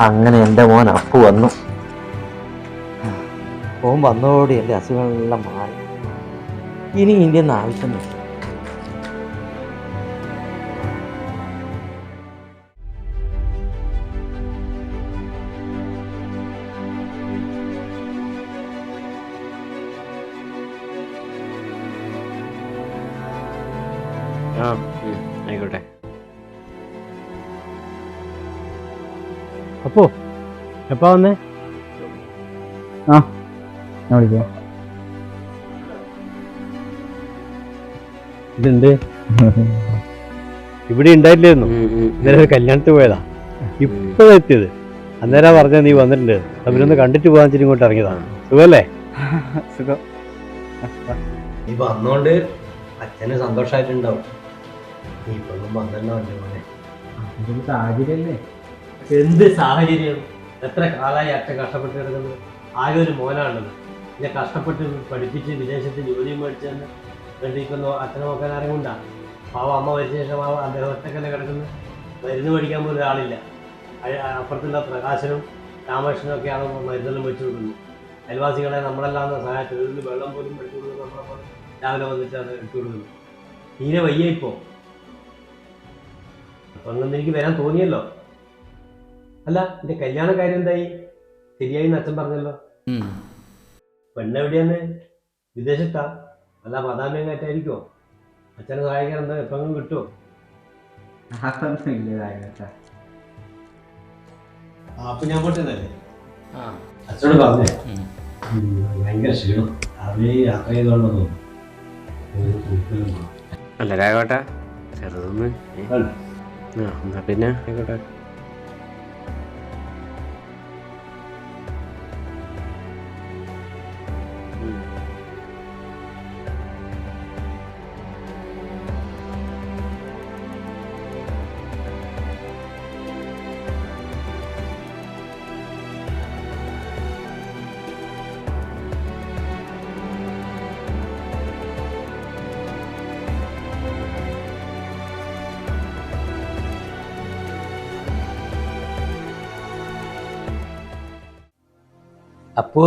അങ്ങനെ എൻ്റെ മോൻ അപ്പു വന്നു. ഓൻ വന്നതോടെ എൻ്റെ അസുഖങ്ങളെല്ലാം മാറി. ഇനി ഇതിൻ്റെ ഒന്നും ആവശ്യമില്ല. ആയിക്കോട്ടെ. അപ്പോ എപ്പാ വന്നേ? ഞാൻ വിളിക്കാം. ഇതുണ്ട് ഇവിടെ ഉണ്ടായില്ലായിരുന്നു. ഇന്നലെ ഒരു കല്യാണത്തിന് പോയതാ, ഇപ്പോഴെത്തിയത്. അന്നേരം പറഞ്ഞ നീ വന്നിട്ടുണ്ട്, അവരൊന്ന് കണ്ടിട്ട് പോകാൻ വെച്ചിട്ട് ഇങ്ങോട്ട് ഇറങ്ങിയതാണ്. സുഖല്ലേ? സുഖം. നീ വന്നോണ്ട് അച്ഛന് സന്തോഷമായിട്ടുണ്ടാവും. നീ ഇപ്പൊന്നും വന്നല്ലോ അല്ലേ മോനെ. സാഹചര്യല്ലേ? എന്ത് സാഹചര്യം? എത്ര കാലമായി അച്ഛൻ കഷ്ടപ്പെട്ട് കിടക്കുന്നത്. ആകെ ഒരു മോനാണുള്ളത്. പിന്നെ കഷ്ടപ്പെട്ട് പഠിപ്പിച്ച് വിദേശത്ത് ജോലിയും മേടിച്ചെന്ന് വേണ്ടിയിരിക്കുന്നു. അച്ഛനെ നോക്കാൻ ആരും കൊണ്ടാണ്. പാവം അമ്മ മരിച്ച ശേഷം അദ്ദേഹം ഒറ്റക്കല്ലേ കിടക്കുന്നത്. മരുന്ന് മേടിക്കാൻ പോലും ഒരാളില്ല. അപ്പുറത്തുള്ള പ്രകാശനും രാമകൃഷ്ണനും ഒക്കെയാണ് മരുന്നെല്ലാം മേടിച്ചു കൊടുക്കുന്നത്. അയൽവാസികളെ നമ്മളെല്ലാം സഹായത്തിൽ ഇതിൽ വെള്ളം പോലും മേടിച്ചു കൊടുക്കുന്നത് നമ്മളെ രാവിലെ വന്നിട്ടാണ് ഇട്ട് കൊടുക്കുന്നത്. തീരെ വയ്യ ഇപ്പോൾ. അപ്പം അങ്ങനെ എനിക്ക് വരാൻ തോന്നിയല്ലോ. അല്ല, എൻ്റെ കല്യാണ കാര്യം എന്തായി? ശരിയായി അച്ഛൻ പറഞ്ഞല്ലോ. പെണ്ണെവിടെയാന്ന്? വിദേശത്താ? അല്ല മതാമേങ്ങാറ്റായിരിക്കുമോ? അച്ഛനെ സഹായിക്കാൻ എന്താ എപ്പോഴും കിട്ടുമോ? അപ്പൊ ഞാൻ പോട്ടല്ലേ അച്ഛനോട് പറഞ്ഞേ. ഭയങ്കര ക്ഷീണം, അവര് യാത്ര ചെയ്തോണ്ടോ തോന്നുന്നു. അല്ല രാഘവട്ടാ, ചെറുതൊന്ന് എന്നാ പിന്നെ ആയിക്കോട്ടെ. അപ്പോ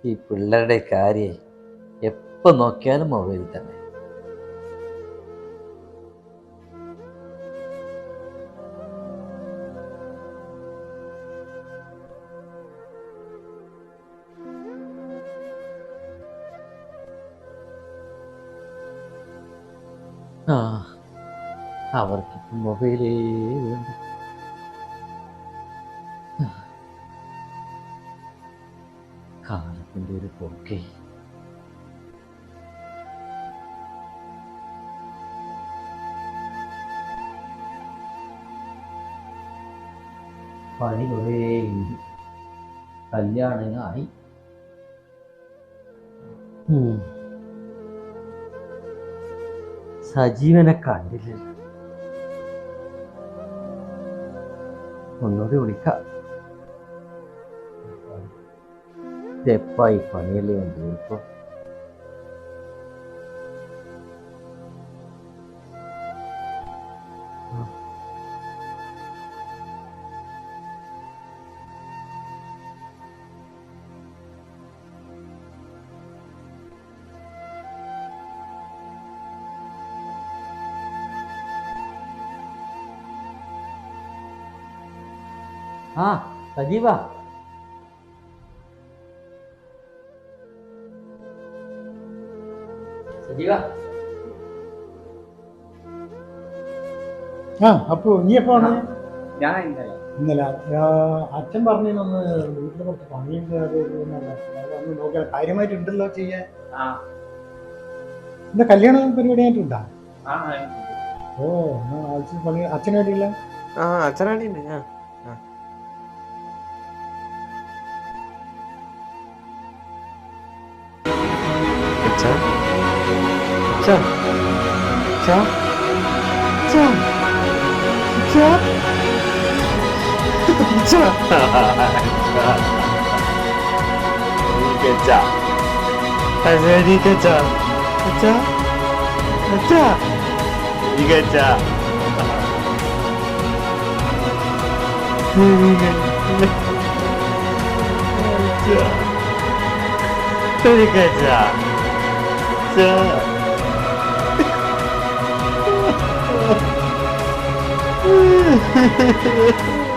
ഈ പിള്ളേരുടെ കാര്യം എപ്പോ നോക്കിയാലും മൊബൈലിൽ തന്നെ. അവർക്കിപ്പം മൊബൈലേ വേണ്ട. കാലത്തിൻ്റെ ഒരു പോക്കേ. പണി കുറേ ഉണ്ട്, കല്യാണമായി. സജീവനെ കണ്ടില്ലല്ലോ. ഒന്നുകൂടി വിളിക്കാം. എപ്പായി പണിയല്ലേ ഉണ്ട് ഇപ്പൊ. സജീവ, സജീവ. അപ്പൊ നീ എപ്പോ വന്നു? ഞാൻ ഇന്നലെ അച്ഛൻ പറഞ്ഞു ഒന്ന് വീട്ടിൽ കുറച്ച് പണിയുണ്ട്, അത് ഒന്ന് നോക്കിയാൽ കാര്യമായിട്ടുണ്ടല്ലോ ചെയ്യാൻ. എന്താ കല്യാണ പരിപാടി ആയിട്ടുണ്ടാ? ഓ എന്നാ അച്ഛൻ പണി അച്ഛന് വേണ്ടിയില്ല. ആ അച്ഛനാടിയുണ്ട് ആ ആ. അച്ഛാ അച്ഛാ അച്ഛാ അച്ഛാ അച്ഛാ അച്ഛാ അച്ഛാ അച്ഛാ അച്ഛാ അച്ഛാ Ха-ха-ха.